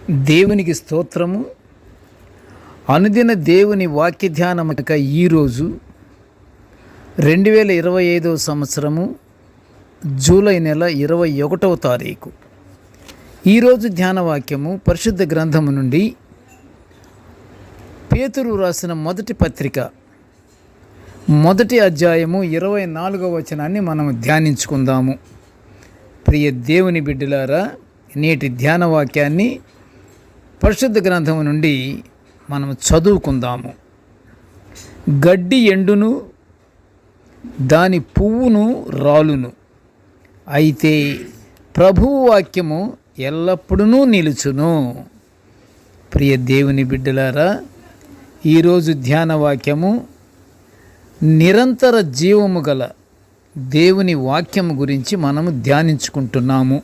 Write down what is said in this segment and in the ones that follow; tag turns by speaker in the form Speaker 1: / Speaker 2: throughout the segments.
Speaker 1: దేవునికి స్తోత్రము. అనుదిన దేవుని వాక్య ధ్యానం ఈరోజు 2025 సంవత్సరము జూలై నెల 21వ తారీఖు. ఈరోజు ధ్యాన వాక్యము పరిశుద్ధ గ్రంథము నుండి పేతురు రాసిన మొదటి పత్రిక మొదటి అధ్యాయము 24వ వచనాన్ని మనం ధ్యానించుకుందాము. ప్రియ దేవుని బిడ్డలారా, నేటి ధ్యాన వాక్యాన్ని పరిశుద్ధ గ్రంథము నుండి మనం చదువుకుందాము. గడ్డి ఎండును, దాని పువ్వును రాలును, అయితే ప్రభువు వాక్యము ఎల్లప్పుడూ నిలుచును. ప్రియ దేవుని బిడ్డలారా, ఈరోజు ధ్యాన వాక్యము నిరంతర జీవము గల దేవుని వాక్యము గురించి మనము ధ్యానించుకుంటున్నాము.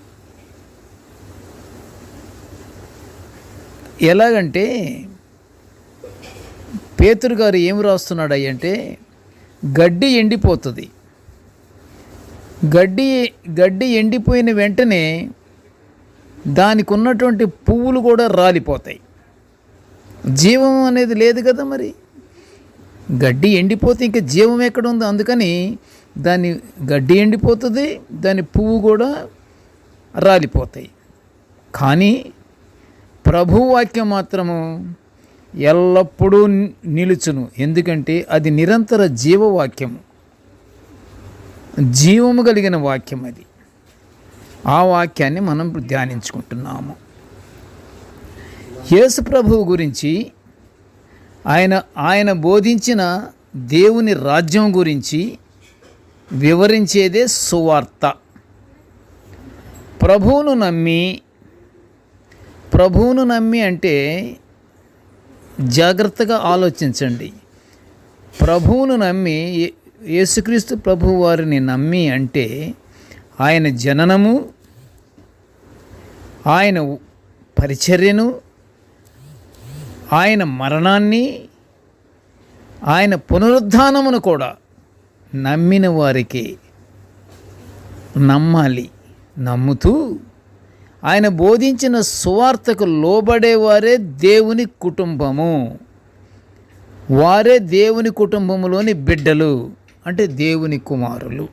Speaker 1: ఎలాగంటే పేతురు గారు ఏమి రాస్తున్నాడు అంటే, గడ్డి ఎండిపోతుంది. గడ్డి ఎండిపోయిన వెంటనే దానికి ఉన్నటువంటి పువ్వులు కూడా రాలిపోతాయి. జీవం అనేది లేదు కదా. మరి గడ్డి ఎండిపోతే ఇంకా జీవం ఎక్కడ ఉంది? అందుకని దాని గడ్డి ఎండిపోతుంది, దాని పువ్వు కూడా రాలిపోతాయి. కానీ ప్రభువాక్యం మాత్రము ఎల్లప్పుడూ నిలుచును. ఎందుకంటే అది నిరంతర జీవవాక్యము, జీవము కలిగిన వాక్యం. అది ఆ వాక్యాన్ని మనం ధ్యానించుకుంటున్నాము. యేసు ప్రభువు గురించి ఆయన బోధించిన దేవుని రాజ్యం గురించి వివరించేదే సువార్త. ప్రభువును నమ్మి అంటే జాగ్రత్తగా ఆలోచించండి. ప్రభువును నమ్మి, యేసుక్రీస్తు ప్రభువు వారిని నమ్మి అంటే ఆయన జననము, ఆయన పరిచర్యను, ఆయన మరణాన్ని, ఆయన పునరుద్ధానమును కూడా నమ్మిన వారికి నమ్మాలి. నమ్ముతూ ఆయన బోధించిన సువార్తకు లోబడేవారే దేవుని కుటుంబము. వారే దేవుని కుటుంబములోని బిడ్డలు, అంటే దేవుని కుమారులు.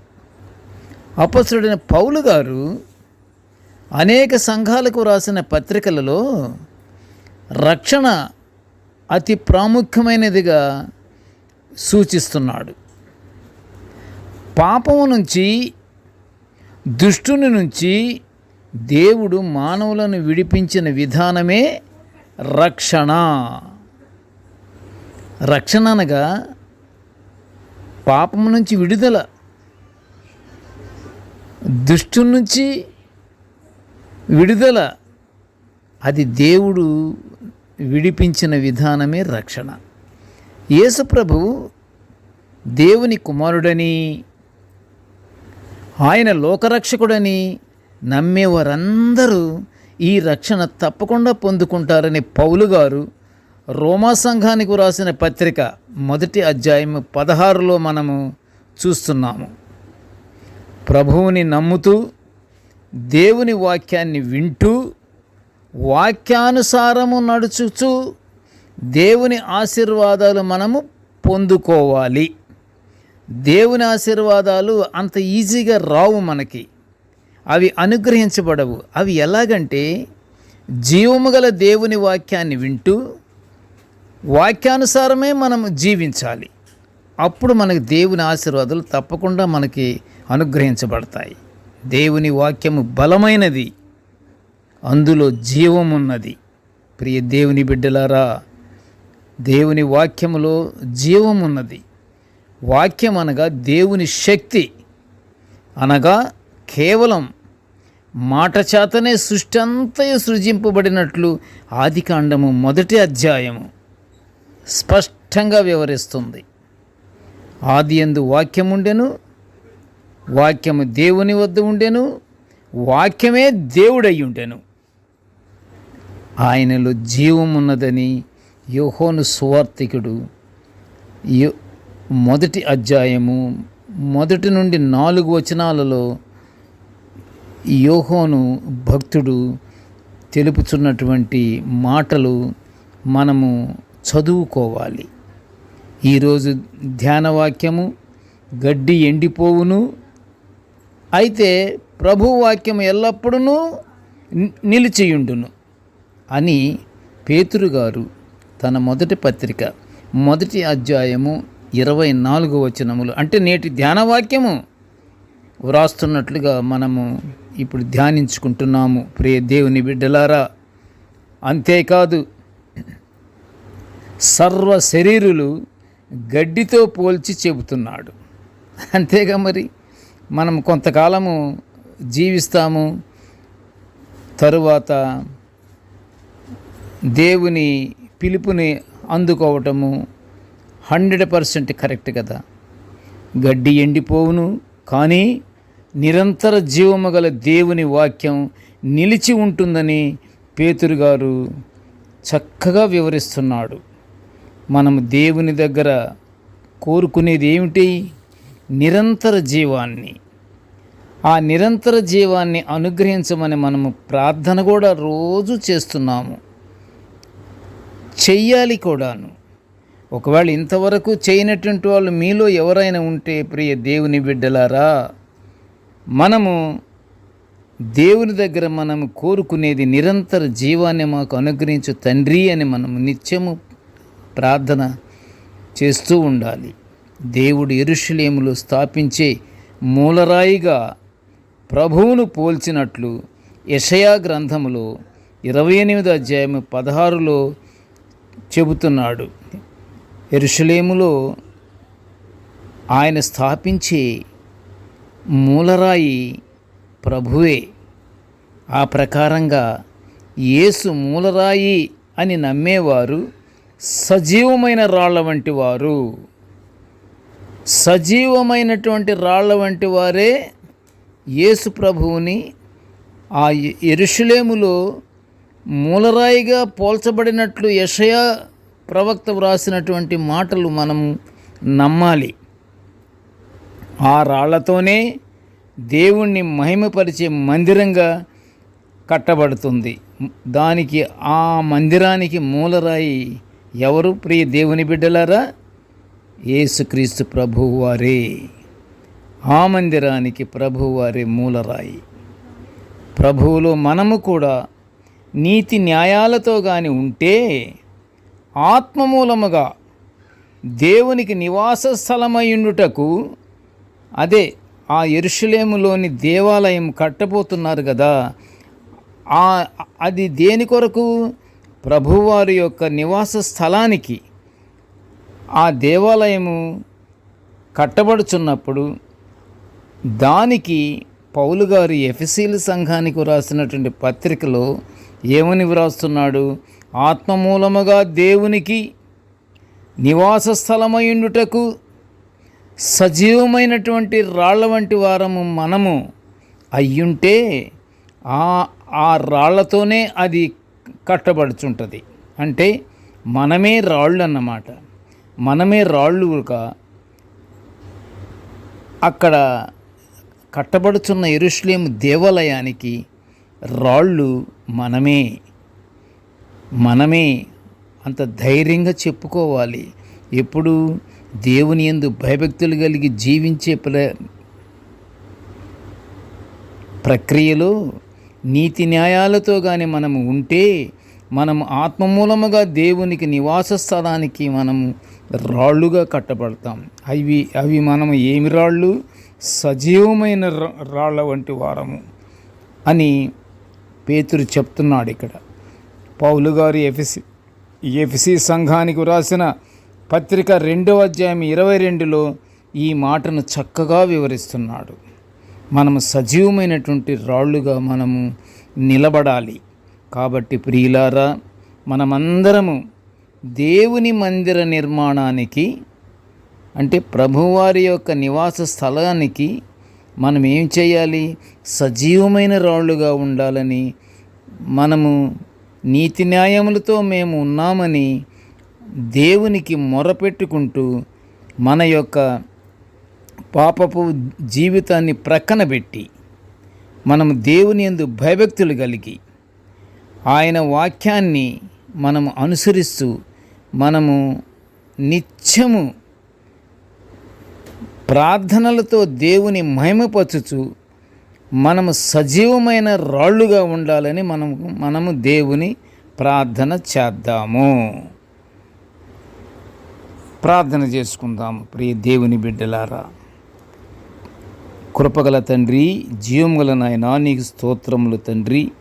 Speaker 1: అపొస్తలుడైన పౌలు గారు అనేక సంఘాలకు రాసిన పత్రికలలో రక్షణ అతి ప్రాముఖ్యమైనదిగా సూచిస్తున్నాడు. పాపము నుంచి, దుష్టుని నుంచి దేవుడు మానవులను విడిపించిన విధానమే రక్షణ. రక్షణ అనగా పాపం నుంచి విడుదల, దుష్టు నుంచి విడుదల. అది దేవుడు విడిపించిన విధానమే రక్షణ. యేసు ప్రభువు దేవుని కుమారుడని, ఆయన లోకరక్షకుడని నమ్మేవారందరూ ఈ రక్షణ తప్పకుండా పొందుకుంటారని పౌలు గారు రోమా సంఘానికి రాసిన పత్రిక మొదటి అధ్యాయం 16లో మనము చూస్తున్నాము. ప్రభువుని నమ్ముతూ, దేవుని వాక్యాన్ని వింటూ, వాక్యానుసారము నడుచుచూ దేవుని ఆశీర్వాదాలు మనము పొందుకోవాలి. దేవుని ఆశీర్వాదాలు అంత ఈజీగా రావు మనకి. అవి అనుగ్రహించబడవు. అవి ఎలాగంటే, జీవము గల దేవుని వాక్యాన్ని వింటూ వాక్యానుసారమే మనం జీవించాలి. అప్పుడు మనకి దేవుని ఆశీర్వాదాలు తప్పకుండా మనకి అనుగ్రహించబడతాయి. దేవుని వాక్యము బలమైనది, అందులో జీవమున్నది. ప్రియ దేవుని బిడ్డలారా, దేవుని వాక్యములో జీవమున్నది. వాక్యం అనగా దేవుని శక్తి. అనగా కేవలం మాట చేతనే సృష్టి అంతయు సృజింపబడినట్లు ఆదికాండము మొదటి అధ్యాయము స్పష్టంగా వివరిస్తుంది. ఆదియందు వాక్యముండెను, వాక్యము దేవుని వద్ద ఉండెను, వాక్యమే దేవుడయ్యుండెను, ఆయనలో జీవమున్నదని యోహోను సువార్తికుడు మొదటి అధ్యాయము 1 నుండి 4 వచనాలలో యోహోను భక్తుడు తెలుపుచున్నటువంటి మాటలు మనము చదువుకోవాలి. ఈరోజు ధ్యానవాక్యము గడ్డి ఎండిపోవును, అయితే ప్రభు వాక్యము ఎల్లప్పుడూ నిలిచియుండును అని పేతురు గారు తన మొదటి పత్రిక 1వ అధ్యాయము 24వ వచనములు అంటే నేటి ధ్యానవాక్యము వ్రాస్తున్నట్లుగా మనము ఇప్పుడు ధ్యానించుకుంటున్నాము ప్రియ దేవుని బిడ్డలారా. అంతేకాదు సర్వ శరీరులు గడ్డితో పోల్చి చెబుతున్నాడు. అంతేగా మరి మనం కొంతకాలము జీవిస్తాము, తరువాత దేవుని పిలుపుని అందుకోవటము 100% కరెక్ట్ కదా. గడ్డి ఎండిపోవును, కానీ నిరంతర జీవము గల దేవుని వాక్యం నిలిచి ఉంటుందని పేతురు గారు చక్కగా వివరిస్తున్నాడు. మనము దేవుని దగ్గర కోరుకునేది ఏమిటి? నిరంతర జీవాన్ని. ఆ నిరంతర జీవాన్ని అనుగ్రహించమని మనము ప్రార్థన కూడా రోజు చేస్తున్నాము, చెయ్యాలి కూడాను. ఒకవేళ ఇంతవరకు చేయనటువంటి వాళ్ళు మీలో ఎవరైనా ఉంటే ప్రియ దేవుని బిడ్డలారా, మనము దేవుని దగ్గర మనము కోరుకునేది నిరంతర జీవాన్ని మాకు అనుగ్రహించు తండ్రి అని మనము నిత్యము ప్రార్థన చేస్తూ ఉండాలి. దేవుడు యెరూషలేములో స్థాపించే మూలరాయిగా ప్రభువును పోల్చినట్లు యెషయా గ్రంథములో 28వ అధ్యాయం 16లో చెబుతున్నాడు. యెరూషలేములో ఆయన స్థాపించే మూలరాయి ప్రభువే. ఆ ప్రకారంగా యేసు మూలరాయి అని నమ్మేవారు సజీవమైన రాళ్ల వంటి వారు. సజీవమైనటువంటి రాళ్ల వంటి వారే యేసు ప్రభువుని ఆ యెరూషలేములో మూలరాయిగా పోల్చబడినట్లు యెషయా ప్రవక్త వ్రాసినటువంటి మాటలు మనం నమ్మాలి. ఆ రాళ్లతోనే దేవుణ్ణి మహిమపరిచే మందిరంగా కట్టబడుతుంది. దానికి ఆ మందిరానికి మూలరాయి ఎవరు ప్రియ దేవుని బిడ్డలారా? యేసుక్రీస్తు ప్రభువు వారే. ఆ మందిరానికి ప్రభువు వారే మూలరాయి. ప్రభువులో మనము కూడా నీతి న్యాయాలతో గాని ఉంటే ఆత్మమూలముగా దేవునికి నివాస స్థలమయ్యుండుటకు, అదే ఆ యెరూషలేములోని దేవాలయం కట్టబోతున్నారు కదా, అది దేని కొరకు? ప్రభువారి యొక్క నివాస స్థలానికి. ఆ దేవాలయము కట్టబడుచున్నప్పుడు దానికి పౌలు గారు ఎఫెసీల సంఘానికి వ్రాసినటువంటి పత్రికలో ఏమని వ్రాస్తున్నాడు? ఆత్మమూలముగా దేవునికి నివాస స్థలమయ్యుండుటకు సజీవమైనటువంటి రాళ్ల వంటి వారము మనము అయ్యుంటే ఆ రాళ్లతోనే అది కట్టబడుచుంటుంది. అంటే మనమే రాళ్ళు అన్నమాట. మనమే రాళ్ళుగా అక్కడ కట్టబడుచున్న యెరూషలేము దేవాలయానికి రాళ్ళు మనమే అంత ధైర్యంగా చెప్పుకోవాలి. ఎప్పుడు దేవుని యందు భయభక్తులు కలిగి జీవించే ప్రక్రియలో నీతి న్యాయాలతో కానీ మనము ఉంటే, మనము ఆత్మమూలముగా దేవునికి నివాస స్థలానికి మనము రాళ్ళుగా కట్టబడతాం. అవి మనము ఏమి రాళ్ళు? సజీవమైన రాళ్ళ వంటి వారము అని పేతురు చెప్తున్నాడు. ఇక్కడ పౌలు గారు ఎఫెసీ సంఘానికి వ్రాసిన పత్రిక 2వ అధ్యాయం 22లో ఈ మాటను చక్కగా వివరిస్తున్నాడు. మనము సజీవమైనటువంటి రాళ్ళుగా మనము నిలబడాలి. కాబట్టి ప్రియులారా, మనమందరము దేవుని మందిర నిర్మాణానికి, అంటే ప్రభువారి యొక్క నివాస స్థలానికి మనం ఏం చేయాలి? సజీవమైన రాళ్ళుగా ఉండాలని, మనము నీతి న్యాయములతో మేము ఉన్నామని దేవునికి మొరపెట్టుకుంటూ మన యొక్క పాపపు జీవితాన్ని ప్రక్కన పెట్టి మనము దేవుని యందు భయభక్తులు కలిగి ఆయన వాక్యాన్ని మనము అనుసరిస్తూ మనము నిత్యము ప్రార్థనలతో దేవుని మహిమపరచుచు మనము సజీవమైన రాళ్ళుగా ఉండాలని మనము దేవుని ప్రార్థన చేద్దాము. ప్రార్థన చేసుకుందాము. ప్రియ దేవుని బిడ్డలారా, కృపగల తండ్రి, జీవముగల నాయనా, నీకు స్తోత్రములు తండ్రి.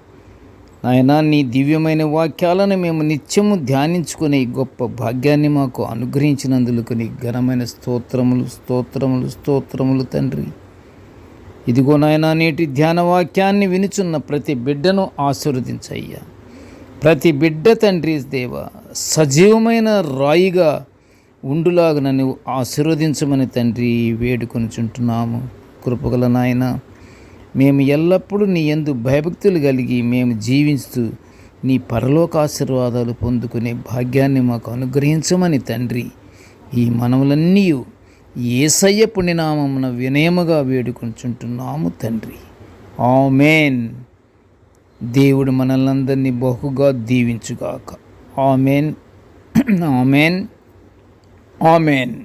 Speaker 1: నాయనా, నీ దివ్యమైన వాక్యాలను మేము నిత్యము ధ్యానించుకునే గొప్ప భాగ్యాన్ని మాకు అనుగ్రహించినందుకు నీ ఘనమైన స్తోత్రములు స్తోత్రములు స్తోత్రములు తండ్రి. ఇదిగో నాయనా, నేటి ధ్యాన వాక్యాన్ని వినుచున్న ప్రతి బిడ్డను ఆశీర్వదించయ్యా. ప్రతి బిడ్డ తండ్రి దేవ సజీవమైన రాయిగా ఉండులాగా నన్ను ఆశీర్వదించమని తండ్రి వేడుకొనుచుంటున్నాము. కృపగల నాయన, మేము ఎల్లప్పుడూ నీ యందు భయభక్తులు కలిగి మేము జీవిస్తూ నీ పరలోక ఆశీర్వాదాలు పొందుకునే భాగ్యాన్ని మాకు అనుగ్రహించమని తండ్రి ఈ మనవులన్నీ యేసయ్య పుణ్యనామమున వినయముగా వేడుకొంచుంటున్నాము తండ్రి. ఆమేన్. దేవుడు మనల్నందరినీ బహుగా దీవించుగాక. ఆమేన్. ఆమేన్. ఆమేన్.